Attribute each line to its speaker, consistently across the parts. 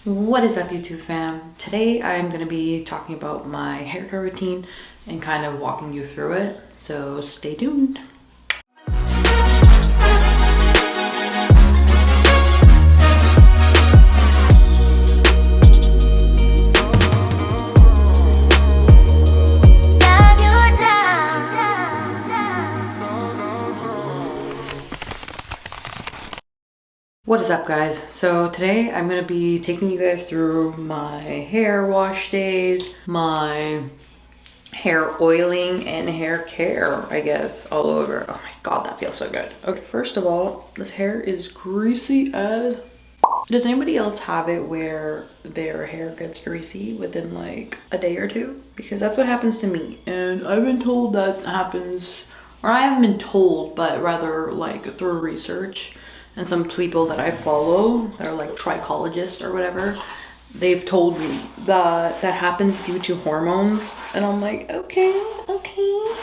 Speaker 1: What is up, YouTube fam? Today I'm going to be talking about my hair care routine and kind of walking you through it, so stay tuned. What is up, guys? So today I'm going to be taking you guys through my hair wash days, my hair oiling and hair care, I guess, all over. Oh my god, that feels so good. Okay, first of all, this hair is greasy as... Does anybody else have it where their hair gets greasy within like a day or two? Because that's what happens to me, and I've been told that happens, or I haven't been told, but rather like through research. And some people that I follow that are like trichologists or whatever, they've told me that that happens due to hormones. And I'm like, okay.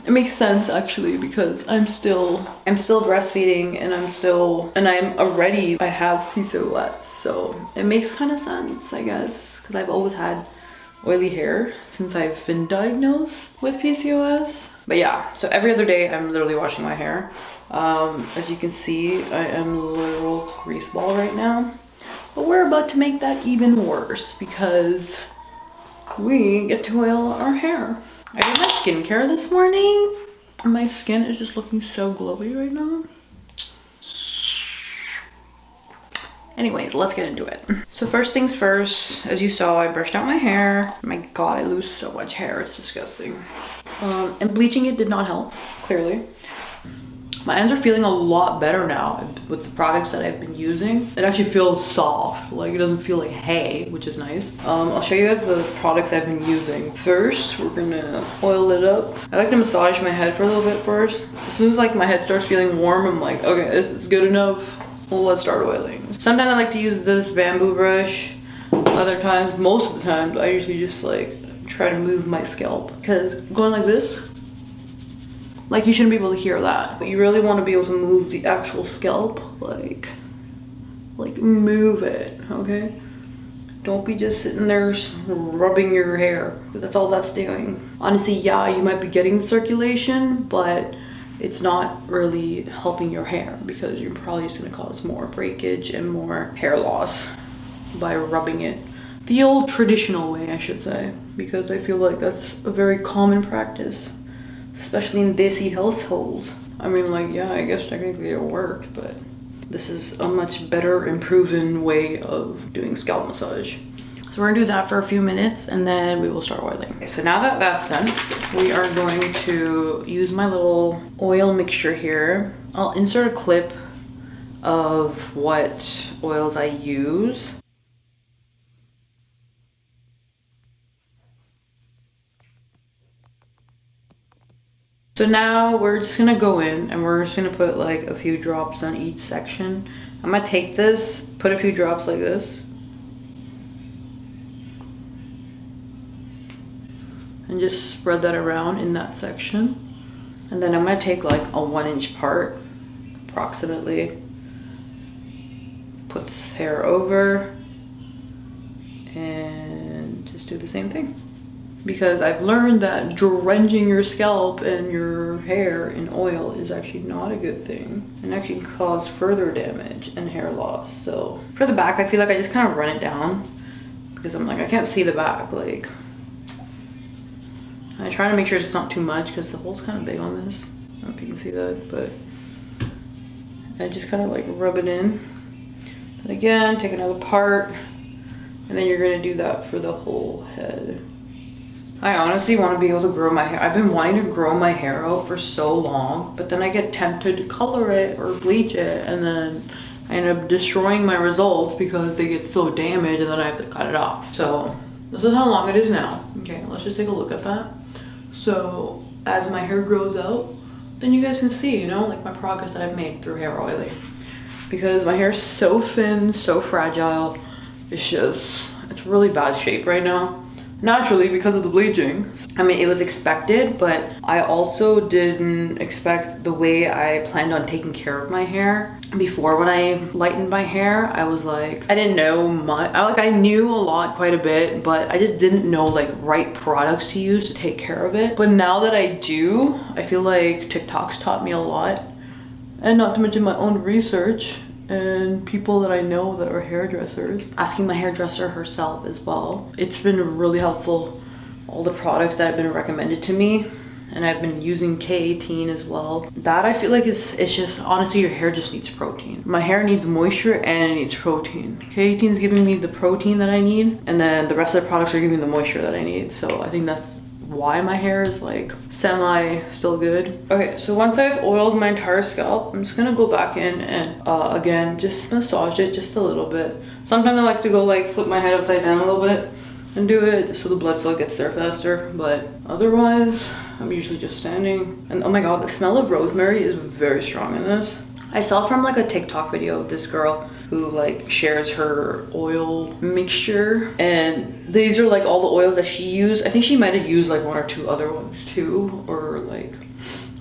Speaker 1: It makes sense actually, because I'm still breastfeeding and I have PCOS. So it makes kind of sense, I guess, because I've always had oily hair since I've been diagnosed with PCOS. But yeah, so every other day I'm literally washing my hair. As you can see, I am a literal grease ball right now, but we're about to make that even worse because we get to oil our hair. I did my skincare this morning. My skin is just looking so glowy right now. Anyways, let's get into it. So first things first, as you saw, I brushed out my hair. My god, I lose so much hair, it's disgusting. And bleaching it did not help, clearly. My ends are feeling a lot better now with the products that I've been using. It actually feels soft, like it doesn't feel like hay, which is nice. I'll show you guys the products I've been using. First, we're gonna oil it up. I like to massage my head for a little bit first. As soon as like my head starts feeling warm, I'm like, okay, this is good enough. Well, let's start oiling. Sometimes I like to use this bamboo brush. Other times, most of the time, I usually just like try to move my scalp, because going like this, like you shouldn't be able to hear that. But you really want to be able to move the actual scalp, like move it, okay? Don't be just sitting there rubbing your hair, because that's all that's doing. Honestly, yeah, you might be getting the circulation, but it's not really helping your hair, because you're probably just gonna cause more breakage and more hair loss by rubbing it the old traditional way, I should say, because I feel like that's a very common practice, especially in desi households. I mean, like, yeah, I guess technically it worked, but this is a much better and proven way of doing scalp massage. So we're gonna do that for a few minutes and then we will start oiling. Okay, so now that that's done, we are going to use my little oil mixture here. I'll insert a clip of what oils I use. So now we're just gonna go in and we're just gonna put like a few drops on each section. I'm gonna take this, put a few drops like this, and just spread that around in that section. And then I'm gonna take like a 1-inch part, approximately, put this hair over, and just do the same thing. Because I've learned that drenching your scalp and your hair in oil is actually not a good thing, and actually can cause further damage and hair loss. So for the back, I feel like I just kind of run it down, because I'm like, I can't see the back. Like, I try to make sure it's not too much, because the hole's kind of big on this. I don't know if you can see that, but I just kind of like rub it in. Then again, take another part, and then you're gonna do that for the whole head. I honestly want to be able to grow my hair. I've been wanting to grow my hair out for so long, but then I get tempted to color it or bleach it, and then I end up destroying my results because they get so damaged, and then I have to cut it off. So this is how long it is now. Okay, let's just take a look at that. So as my hair grows out, then you guys can see, you know, like my progress that I've made through hair oiling. Because my hair is so thin, so fragile. It's really bad shape right now. naturally because of the bleaching. I mean, it was expected, but I also didn't expect the way I planned on taking care of my hair. Before, when I lightened my hair, I was like, I didn't know much. I knew a lot, quite a bit, but I just didn't know like right products to use to take care of it. But now that I do, I feel like TikTok's taught me a lot, and not to mention my own research and people that I know that are hairdressers. Asking my hairdresser herself as well. It's been really helpful. All the products that have been recommended to me, and I've been using K18 as well. That I feel like it's just, honestly, your hair just needs protein. My hair needs moisture and it needs protein. K18 is giving me the protein that I need, and then the rest of the products are giving me the moisture that I need. So I think that's why my hair is like semi still good. Okay, so once I've oiled my entire scalp, I'm just gonna go back in and again, just massage it just a little bit. Sometimes I like to go like flip my head upside down a little bit and do it so the blood flow gets there faster, but otherwise I'm usually just standing. And oh my god, the smell of rosemary is very strong in this. I saw from like a TikTok video of this girl who like shares her oil mixture, and these are like all the oils that she used. I think she might have used like one or two other ones too, or like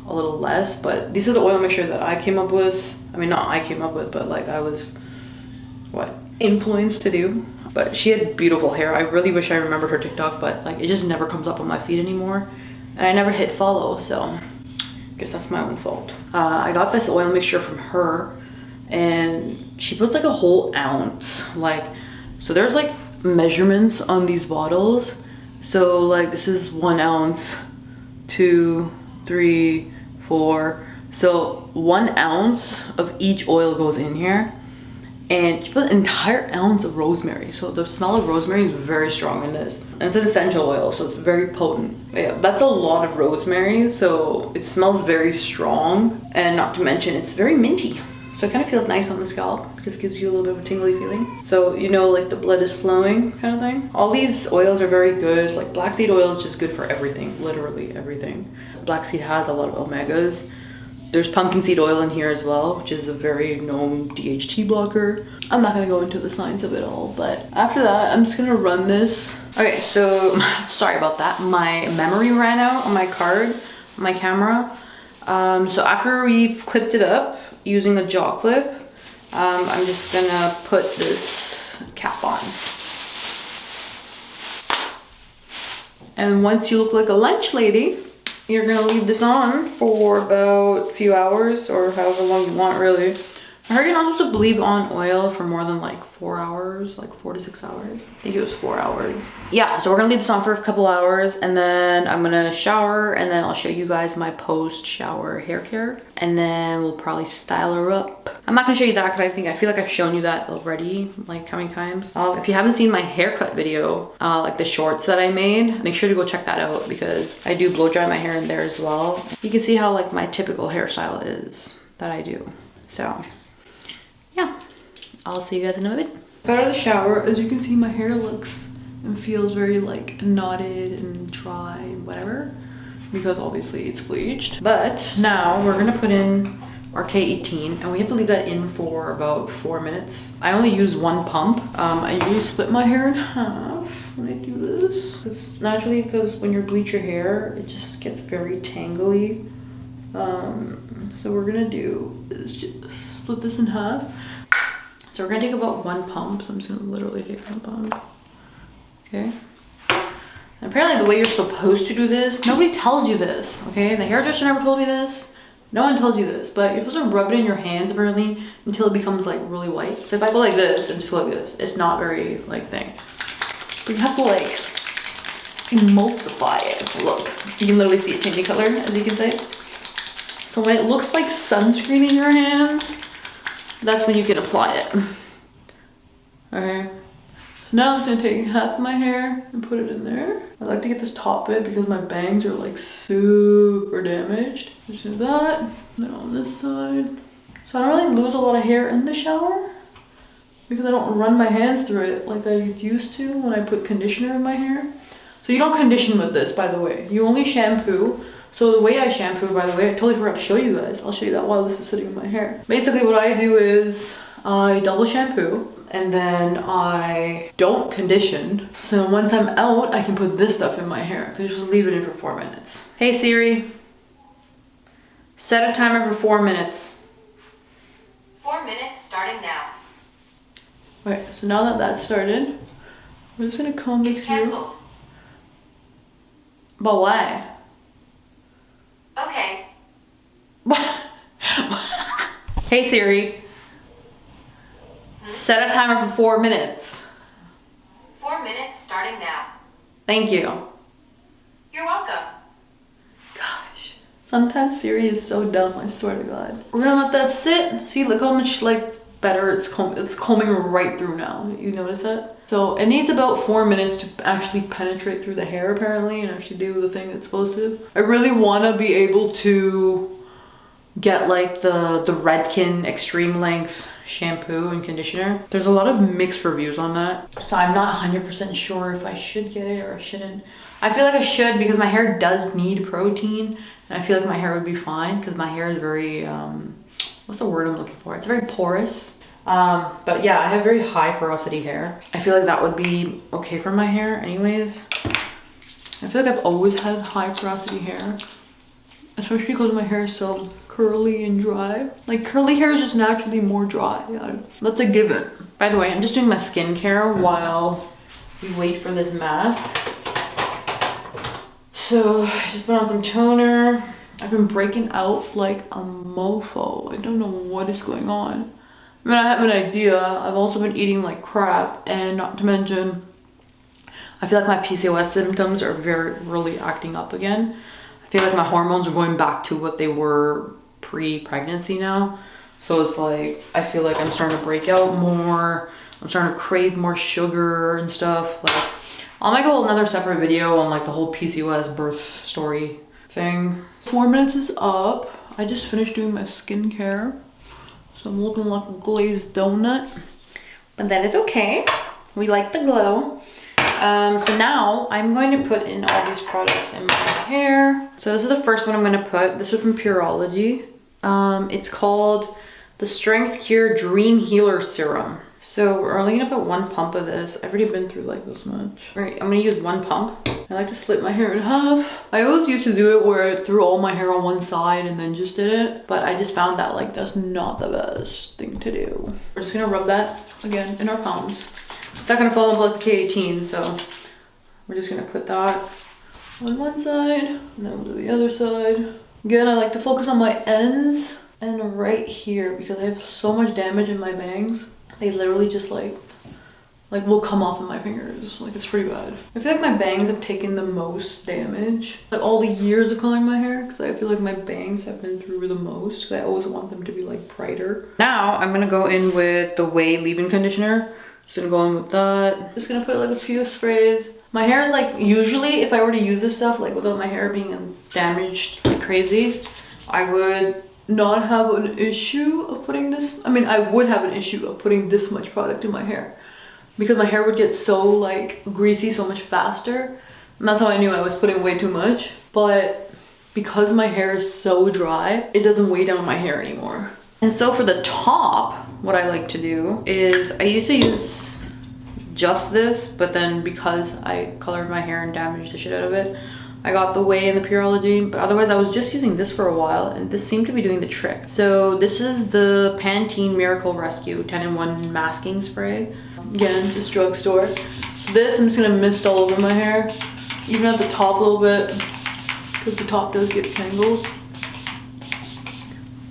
Speaker 1: a little less, but these are the oil mixture that I came up with. I mean, not I came up with, but like I was influenced to do. But she had beautiful hair. I really wish I remembered her TikTok, but like it just never comes up on my feed anymore, and I never hit follow, so I guess that's my own fault. I got this oil mixture from her, and she puts like a whole ounce, like, so there's like measurements on these bottles. So like this is 1 ounce, 2, 3, 4. So 1 ounce of each oil goes in here, and she put an entire ounce of rosemary. So the smell of rosemary is very strong in this, and it's an essential oil, so it's very potent. But yeah, that's a lot of rosemary, so it smells very strong, and not to mention it's very minty. So it kind of feels nice on the scalp because it gives you a little bit of a tingly feeling. So, you know, like the blood is flowing kind of thing. All these oils are very good. Like Blackseed oil is just good for everything, literally everything. So Blackseed has a lot of omegas. There's pumpkin seed oil in here as well, which is a very known DHT blocker. I'm not gonna go into the science of it all, but after that, I'm just gonna run this. Okay, so sorry about that. My memory ran out on my card, on my camera. So after we've clipped it up using a jaw clip, I'm just gonna put this cap on. And once you look like a lunch lady, you're gonna leave this on for about a few hours or however long you want, really. I heard you're not supposed to leave on oil for more than like 4 hours, like 4 to 6 hours. I think it was 4 hours. Yeah, so we're gonna leave this on for a couple hours, and then I'm gonna shower, and then I'll show you guys my post-shower hair care, and then we'll probably style her up. I'm not gonna show you that because I feel like I've shown you that already, like how many times. If you haven't seen my haircut video, like the shorts that I made, make sure to go check that out because I do blow dry my hair in there as well. You can see how like my typical hairstyle is that I do. So yeah, I'll see you guys in a bit. Got out of the shower. As you can see, my hair looks and feels very like knotted and dry and whatever, because obviously it's bleached. But now we're gonna put in our K18, and we have to leave that in for about 4 minutes. I only use 1 pump. I usually split my hair in half when I do this. It's naturally because when you bleach your hair, it just gets very tangly. So we're gonna do is just split this in half. So we're gonna take about 1 pump. So I'm just gonna literally take 1 pump. Okay. And apparently the way you're supposed to do this, nobody tells you this, okay? The hairdresser never told me this. No one tells you this, but you're supposed to rub it in your hands apparently until it becomes like really white. So if I go like this and just go like this, it's not very like thing. But you have to like emulsify it. So look, you can literally see it changing color, as you can say. So when it looks like sunscreen in your hands, that's when you can apply it. Okay. So now I'm just gonna take half of my hair and put it in there. I like to get this top bit because my bangs are like super damaged. Just do that. And then on this side. So I don't really lose a lot of hair in the shower because I don't run my hands through it like I used to when I put conditioner in my hair. So you don't condition with this, by the way. You only shampoo. So the way I shampoo, by the way, I totally forgot to show you guys. I'll show you that while this is sitting in my hair. Basically what I do is I double shampoo, and then I don't condition. So once I'm out, I can put this stuff in my hair. I just leave it in for 4 minutes. Hey Siri, set a timer for 4 minutes.
Speaker 2: 4 minutes starting now.
Speaker 1: Right, so now that that's started, we're just gonna comb this through.
Speaker 2: Cancelled.
Speaker 1: But why?
Speaker 2: Okay.
Speaker 1: Hey Siri, set a timer for 4 minutes.
Speaker 2: 4 minutes starting now.
Speaker 1: Thank you.
Speaker 2: You're welcome.
Speaker 1: Gosh, sometimes Siri is so dumb, I swear to God. We're gonna let that sit. See, look how much like better it's combing right through now. You notice that? So it needs about 4 minutes to actually penetrate through the hair apparently and actually do the thing it's supposed to. I really want to be able to get like the Redken extreme length shampoo and conditioner. There's a lot of mixed reviews on that, so I'm not 100% sure if I should get it or I shouldn't. I feel like I should because my hair does need protein, and I feel like my hair would be fine because my hair is very what's the word I'm looking for? It's very porous. But yeah, I have very high porosity hair. I feel like that would be okay for my hair anyways. I feel like I've always had high porosity hair, especially because my hair is so curly and dry. Like curly hair is just naturally more dry. That's a given. By the way, I'm just doing my skincare while we wait for this mask. So I just put on some toner. I've been breaking out like a mofo. I don't know what is going on. I mean, I have an idea. I've also been eating like crap, and not to mention, I feel like my PCOS symptoms are really acting up again. I feel like my hormones are going back to what they were pre-pregnancy now. So it's like, I feel like I'm starting to break out more. I'm starting to crave more sugar and stuff. Like, I'll make a whole another separate video on like the whole PCOS birth story thing. 4 minutes is up. I just finished doing my skincare, so I'm looking like a glazed donut, but that is okay. We like the glow. So now I'm going to put in all these products in my hair. So this is the first one I'm going to put. This is from Pureology. It's called the Strength Cure Dream Healer Serum. So we're only gonna put 1 pump of this. I've already been through like this much. All right, I'm gonna use 1 pump. I like to split my hair in half. I always used to do it where I threw all my hair on one side and then just did it. But I just found that like that's not the best thing to do. We're just gonna rub that again in our palms. It's not gonna fall in love with the K18, so we're just gonna put that on one side and then we'll do the other side. Again, I like to focus on my ends and right here because I have so much damage in my bangs. They literally just like will come off of my fingers. Like it's pretty bad. I feel like my bangs have taken the most damage. Like all the years of coloring my hair, because I feel like my bangs have been through the most. Because I always want them to be like brighter. Now I'm gonna go in with the Way leave-in conditioner. Just gonna go in with that. Just gonna put like a few sprays. My hair is like, usually if I were to use this stuff, like without my hair being damaged like crazy, I would not have an issue of putting this. I mean, I would have an issue of putting this much product in my hair because my hair would get so like greasy so much faster. And that's how I knew I was putting way too much. But because my hair is so dry, it doesn't weigh down my hair anymore. And so for the top, what I like to do is I used to use just this, but then because I colored my hair and damaged the shit out of it, I got the Way and the Pureology, but otherwise I was just using this for a while and this seemed to be doing the trick. So this is the Pantene Miracle Rescue 10-in-1 masking spray. Again, just drugstore. This I'm just gonna mist all over my hair, even at the top a little bit, because the top does get tangled.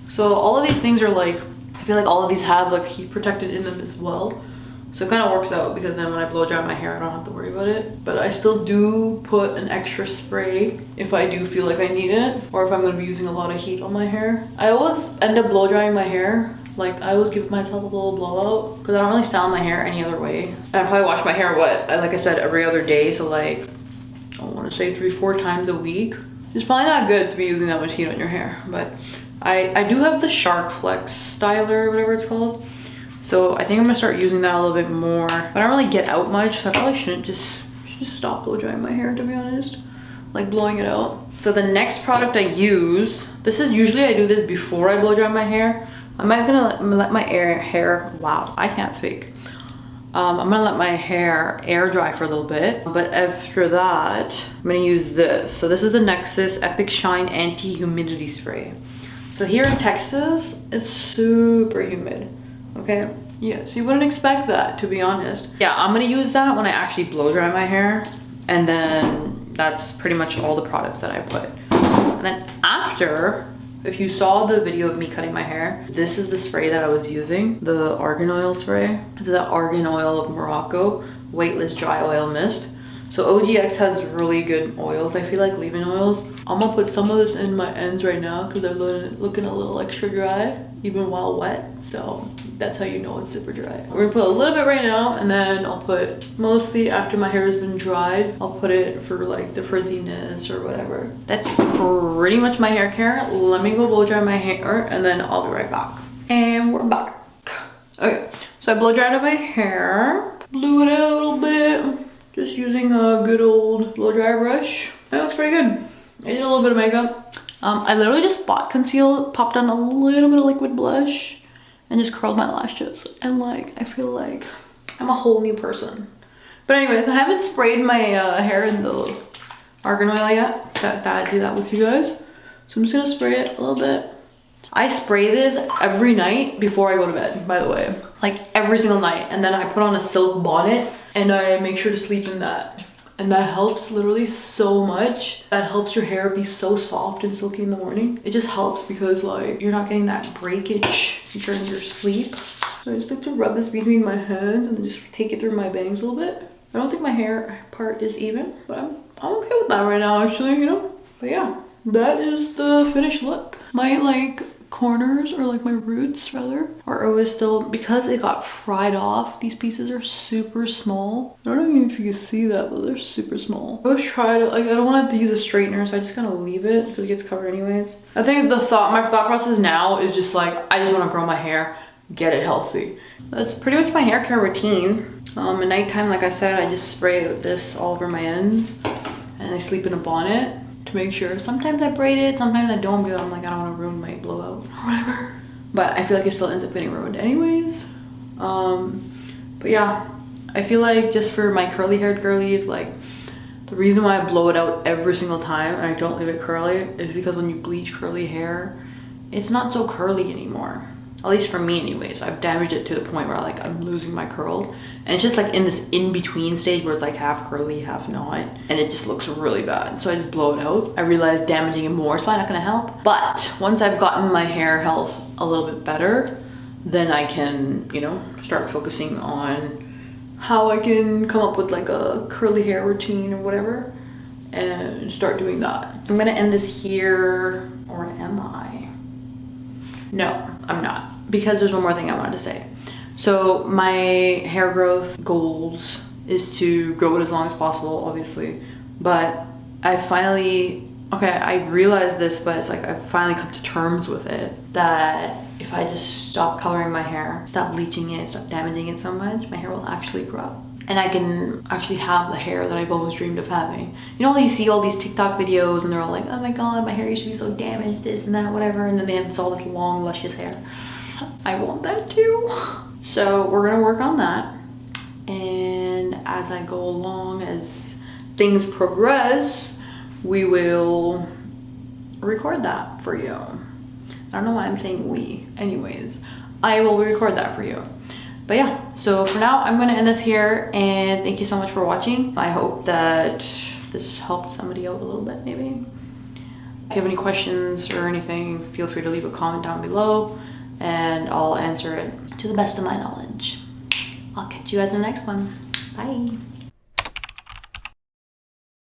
Speaker 1: So all of these things are like, I feel like all of these have like heat protected in them as well. So it kind of works out because then when I blow dry my hair, I don't have to worry about it. But I still do put an extra spray if I do feel like I need it, or if I'm going to be using a lot of heat on my hair. I always end up blow drying my hair. Like I always give myself a little blowout because I don't really style my hair any other way. I probably wash my hair, like I said, every other day. So like, I want to say 3-4 times a week. It's probably not good to be using that much heat on your hair, but I do have the Shark Flex styler, or whatever it's called. So I think I'm gonna start using that a little bit more. But I don't really get out much, so I probably should just stop blow drying my hair, to be honest. Like blowing it out. So the next product I use, this is usually I do this before I blow dry my hair. I'm not gonna let my hair, wow, I can't speak. I'm gonna let my hair air dry for a little bit, but after that, I'm gonna use this. So this is the Nexus Epic Shine Anti-Humidity Spray. So here in Texas, it's super humid, okay? Yeah, so you wouldn't expect that, to be honest. Yeah, I'm gonna use that when I actually blow dry my hair, and then that's pretty much all the products that I put. And then after, if you saw the video of me cutting my hair, this is the spray that I was using, the argan oil spray. This is the argan oil of Morocco, weightless dry oil mist. So OGX has really good oils, I feel like, leave-in oils. I'm gonna put some of this in my ends right now because they're looking a little extra dry, even while wet. So that's how you know it's super dry. We're gonna put a little bit right now, and then I'll put mostly after my hair has been dried, I'll put it for like the frizziness or whatever. That's pretty much my hair care. Let me go blow dry my hair and then I'll be right back. And we're back. Okay, so I blow dried my hair, blew it out a little bit, just using a good old blow dry brush. It looks pretty good. I did a little bit of makeup. I literally just spot concealed, popped on a little bit of liquid blush, and just curled my lashes. And like, I feel like I'm a whole new person. But anyways, I haven't sprayed my hair in the argan oil yet, so I thought I'd do that with you guys. So I'm just gonna spray it a little bit. I spray this every night before I go to bed, by the way. Like every single night. And then I put on a silk bonnet and I make sure to sleep in that. And that helps literally so much. That helps your hair be so soft and silky in the morning. It just helps because like you're not getting that breakage during your sleep. So I just like to rub this between my hands and then just take it through my bangs a little bit. I don't think my hair part is even, but I'm okay with that right now actually, you know? But yeah, that is the finished look. My like corners, or like my roots rather, are always still, because it got fried off, these pieces are super small. I don't know if you can see that, but they're super small. I always try to, like, I don't want to use a straightener, so I just kind of leave it because it gets covered anyways. I think my thought process now is just like, I just want to grow my hair, get it healthy. That's pretty much my hair care routine. At nighttime, like I said, I just spray this all over my ends and I sleep in a bonnet to make sure. Sometimes I braid it, sometimes I don't, because I'm like, I don't want to ruin my blowout or whatever. But I feel like it still ends up getting ruined anyways. But yeah, I feel like just for my curly haired girlies, like the reason why I blow it out every single time and I don't leave it curly is because when you bleach curly hair, it's not so curly anymore. At least for me anyways. I've damaged it to the point where like I'm losing my curls. And it's just like in this in-between stage where it's like half curly, half not. And it just looks really bad. So I just blow it out. I realized damaging it more is probably not gonna help. But once I've gotten my hair health a little bit better, then I can, you know, start focusing on how I can come up with like a curly hair routine or whatever. And start doing that. I'm gonna end this here, or am I? No, I'm not, because there's one more thing I wanted to say. So my hair growth goals is to grow it as long as possible, obviously. But I realized this, but it's like I've finally come to terms with it, that if I just stop coloring my hair, stop bleaching it, stop damaging it so much, my hair will actually grow. And I can actually have the hair that I've always dreamed of having. You know, you see all these TikTok videos and they're all like, oh my god, my hair used to be so damaged, this and that, whatever. And then they have all this long, luscious hair. I want that too. So we're gonna work on that. And as I go along, as things progress, we will record that for you. I don't know why I'm saying we. Anyways, I will record that for you. But yeah, so for now, I'm gonna end this here, and thank you so much for watching. I hope that this helped somebody out a little bit, maybe. If you have any questions or anything, feel free to leave a comment down below, and I'll answer it to the best of my knowledge. I'll catch you guys in the next one. Bye.